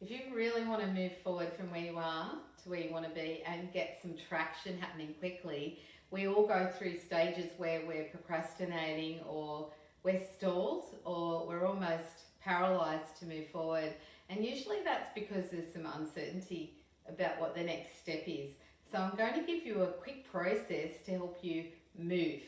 If you really want to move forward from where you are to where you want to be and get some traction happening quickly, we all go through stages where we're procrastinating or we're stalled or we're almost paralyzed to move forward. And usually that's because there's some uncertainty about what the next step is. So I'm going to give you a quick process to help you move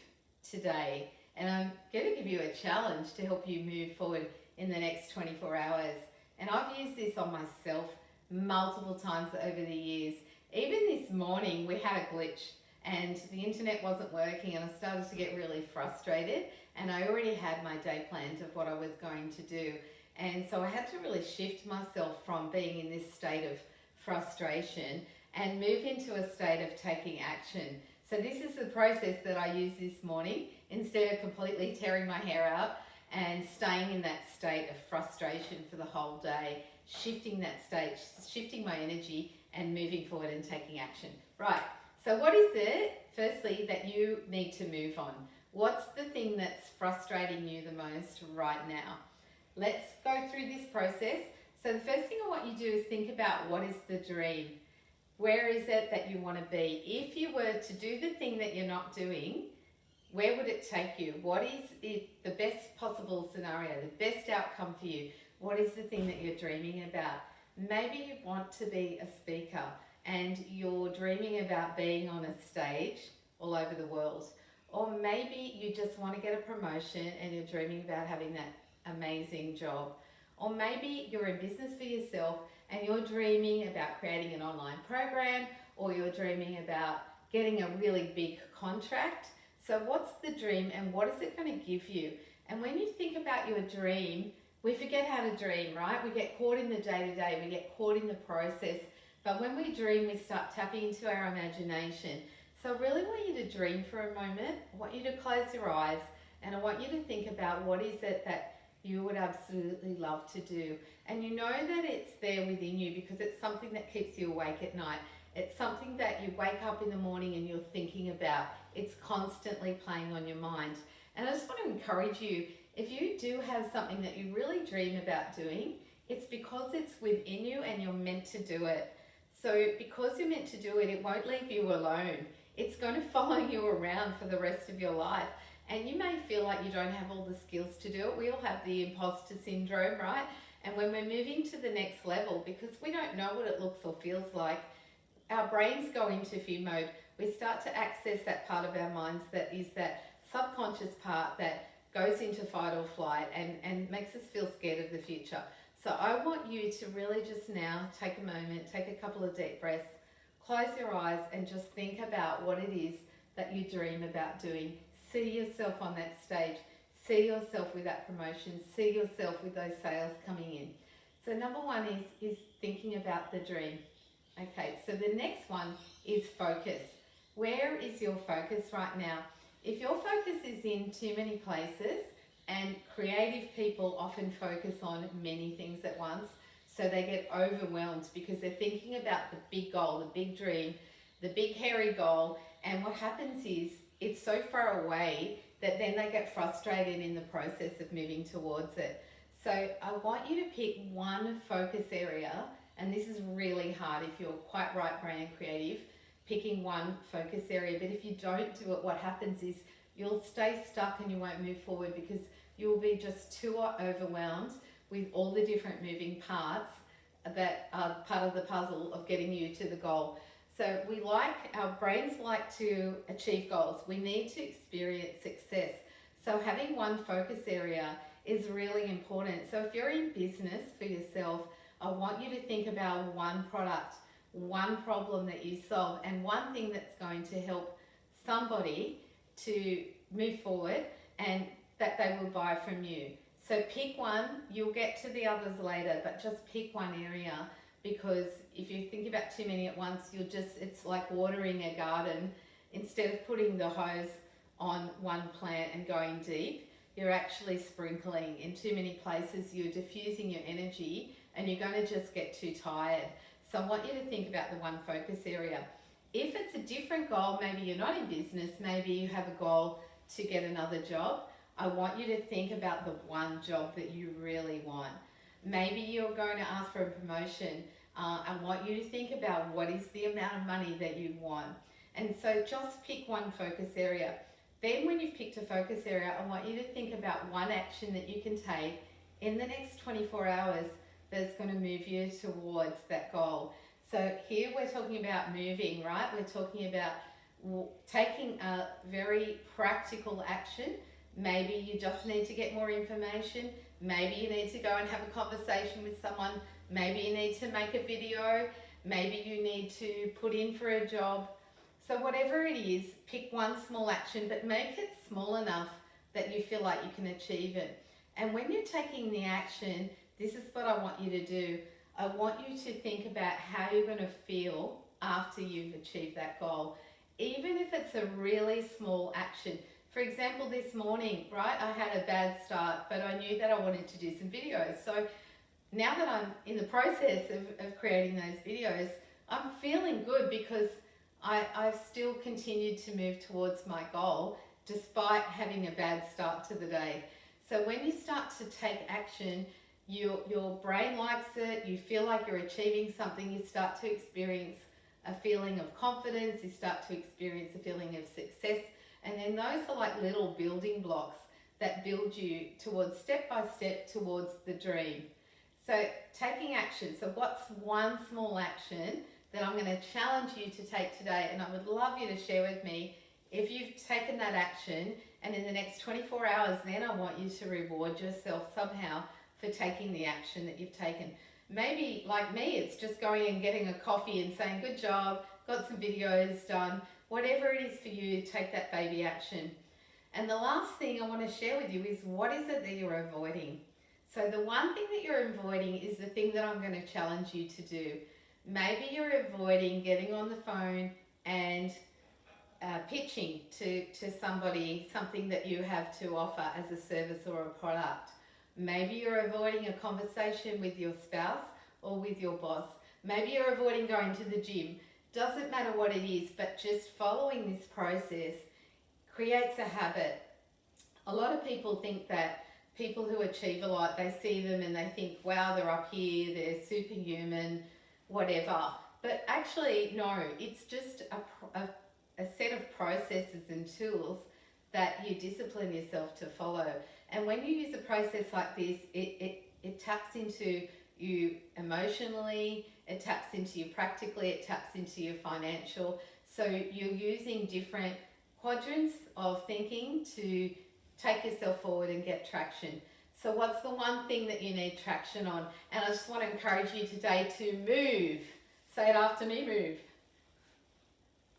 today. And I'm going to give you a challenge to help you move forward in the next 24 hours. And I've used this on myself multiple times over the years. Even this morning we had a glitch and the internet wasn't working and I started to get really frustrated, and I already had my day planned of what I was going to do. And so I had to really shift myself from being in this state of frustration and move into a state of taking action. So this is the process that I used this morning. Instead of completely tearing my hair out and staying in that state of frustration for the whole day, shifting that state, shifting my energy and moving forward and taking action. Right, so what is it, firstly, that you need to move on? What's the thing that's frustrating you the most right now? Let's go through this process. So the first thing I want you to do is think about, what is the dream? Where is it that you want to be? If you were to do the thing that you're not doing, where would it take you? What is it, the best possible scenario, the best outcome for you? What is the thing that you're dreaming about? Maybe you want to be a speaker and you're dreaming about being on a stage all over the world. Or maybe you just want to get a promotion and you're dreaming about having that amazing job. Or maybe you're in business for yourself and you're dreaming about creating an online program, or you're dreaming about getting a really big contract. So what's the dream and what is it going to give you? And when you think about your dream, we forget how to dream, right? We get caught in the day-to-day, we get caught in the process. But when we dream, we start tapping into our imagination. So I really want you to dream for a moment. I want you to close your eyes and I want you to think about, what is it that you would absolutely love to do. And you know that it's there within you because it's something that keeps you awake at night. It's something that you wake up in the morning and you're thinking about. It's constantly playing on your mind. And I just want to encourage you, if you do have something that you really dream about doing, it's because it's within you and you're meant to do it. So because you're meant to do it, it won't leave you alone. It's going to follow you around for the rest of your life. And you may feel like you don't have all the skills to do it. We all have the imposter syndrome, right? And when we're moving to the next level, because we don't know what it looks or feels like, our brains go into fear mode. We start to access that part of our minds that is that subconscious part that goes into fight or flight and makes us feel scared of the future. So I want you to really just now take a moment, take a couple of deep breaths, close your eyes and just think about what it is that you dream about doing. See yourself on that stage. See yourself with that promotion. See yourself with those sales coming in. So number one is thinking about the dream. Okay, so the next one is focus. Where is your focus right now? If your focus is in too many places, and creative people often focus on many things at once, so they get overwhelmed because they're thinking about the big goal, the big dream, the big hairy goal, and what happens is it's so far away that then they get frustrated in the process of moving towards it. So I want you to pick one focus area, and this is really hard if you're quite right brain and creative, picking one focus area. But if you don't do it, what happens is you'll stay stuck and you won't move forward because you'll be just too overwhelmed with all the different moving parts that are part of the puzzle of getting you to the goal. So our brains like to achieve goals. We need to experience success. So having one focus area is really important. So if you're in business for yourself, I want you to think about one product, one problem that you solve, and one thing that's going to help somebody to move forward and that they will buy from you. So pick one. You'll get to the others later, but just pick one area, because if you think about too many at once, it's like watering a garden. Instead of putting the hose on one plant and going deep, you're actually sprinkling in too many places. You're diffusing your energy and you're going to just get too tired. So I want you to think about the one focus area. If it's a different goal, maybe you're not in business, maybe you have a goal to get another job, I want you to think about the one job that you really want. Maybe you're going to ask for a promotion. I want you to think about what is the amount of money that you want. And so just pick one focus area. Then when you've picked a focus area, I want you to think about one action that you can take in the next 24 hours that's going to move you towards that goal. So here we're talking about moving, right? We're talking about taking a very practical action. Maybe you just need to get more information. Maybe you need to go and have a conversation with someone. Maybe you need to make a video. Maybe you need to put in for a job. So whatever it is, pick one small action, but make it small enough that you feel like you can achieve it. And when you're taking the action, this is what I want you to do. I want you to think about how you're going to feel after you've achieved that goal, even if it's a really small action. For example, this morning, right, I had a bad start, but I knew that I wanted to do some videos. So now that I'm in the process of creating those videos, I'm feeling good because I've still continued to move towards my goal despite having a bad start to the day. So when you start to take action, your brain likes it, you feel like you're achieving something, you start to experience a feeling of confidence, you start to experience a feeling of success, and then those are like little building blocks that build you towards step by step towards the dream. So taking action. So what's one small action that I'm going to challenge you to take today? And I would love you to share with me if you've taken that action, and in the next 24 hours, then I want you to reward yourself somehow for taking the action that you've taken. Maybe, like me, it's just going and getting a coffee and saying, good job, got some videos done. Whatever it is for you, take that baby action. And the last thing I want to share with you is, what is it that you're avoiding? So the one thing that you're avoiding is the thing that I'm going to challenge you to do. Maybe you're avoiding getting on the phone and pitching to somebody something that you have to offer as a service or a product. Maybe you're avoiding a conversation with your spouse or with your boss. Maybe you're avoiding going to the gym. Doesn't matter what it is, but just following this process creates a habit. A lot of people think that people who achieve a lot, they see them and they think, wow, they're up here, they're superhuman, whatever. But actually, no, it's just a set of processes and tools that you discipline yourself to follow. And when you use a process like this, it taps into you emotionally, it taps into you practically, it taps into your financial. So you're using different quadrants of thinking to take yourself forward and get traction. So what's the one thing that you need traction on? And I just want to encourage you today to move. Say it after me, move.